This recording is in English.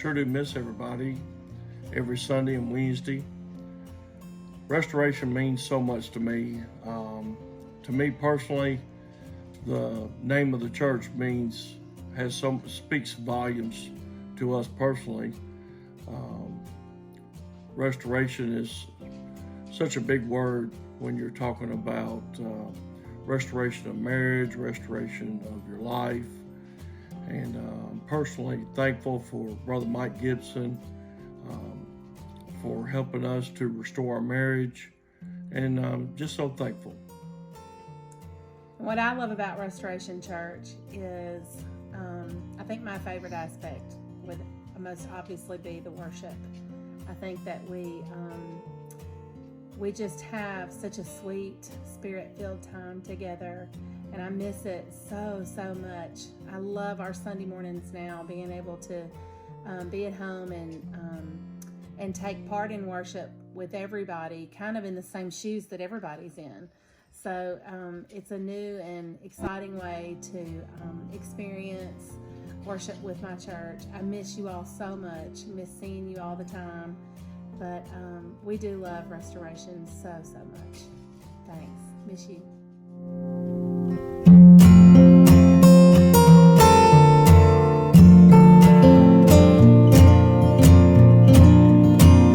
sure do miss everybody every Sunday and Wednesday. Restoration means so much to me. To me personally, the name of the church speaks volumes to us personally. Restoration is such a big word when you're talking about restoration of marriage, restoration of your life. And I'm personally thankful for Brother Mike Gibson for helping us to restore our marriage, and I'm just so thankful. What I love about Restoration Church is I think my favorite aspect would most obviously be the worship. I think that we just have such a sweet, spirit-filled time together, and I miss it so much. I love our Sunday mornings now, being able to be at home and take part in worship with everybody, kind of in the same shoes that everybody's in. So it's a new and exciting way to experience worship with my church. I miss you all so much, miss seeing you all the time, but we do love Restoration so much. Thanks. Miss you.